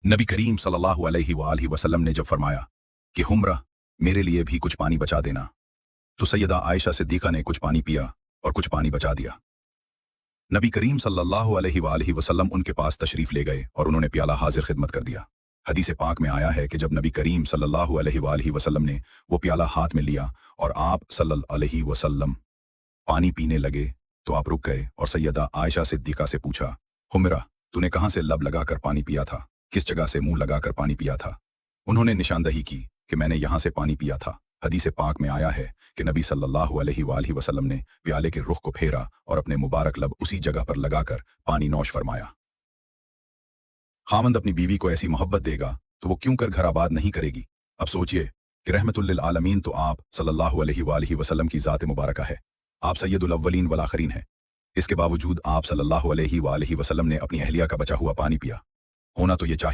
नबी करीम सल्लल्लाहु अलैहि वसल्लम ने जब फरमाया कि हुम्रा मेरे लिए भी कुछ पानी बचा देना, तो सैयदा आयशा सिद्दीक़ा ने कुछ पानी पिया और कुछ पानी बचा दिया। नबी करीम सल्लल्लाहु अलैहि वसल्लम उनके पास तशरीफ ले गए और उन्होंने प्याला हाजिर खिदमत कर दिया। हदीस पाक में आया है कि जब नबी करीम सल्लल्लाहु अलैहि वसल्लम ने वो प्याला हाथ में लिया और आप सल्लल्लाहु अलैहि वसल्लम पानी पीने लगे, तो आप रुक गए और सैयदा आयशा सिद्दीक़ा से पूछा, हुम्रा तूने कहाँ से लब लगाकर पानी पिया था, किस जगह से मुंह लगाकर पानी पिया था? उन्होंने निशानदही की कि मैंने यहाँ से पानी पिया था। हदीस पाक में आया है कि नबी सल्लल्लाहु अलैहि वसल्लम ने प्याले के रुख को फेरा और अपने मुबारक लब उसी जगह पर लगाकर पानी नौश फरमाया। खामंद अपनी बीवी को ऐसी मोहब्बत देगा तो वो क्यों कर घर आबाद नहीं करेगी। अब सोचिए कि रहमतुल लिल आलमीन तो आप सल्लल्लाहु अलैहि वसल्लम की ज़ात मुबारका है, आप सैयदुल अव्वलीन वल आखिरीन हैं। इसके बावजूद आप सल्लल्लाहु अलैहि वसल्लम ने अपनी अहलिया का बचा हुआ पानी पिया। होना तो ये चाहिए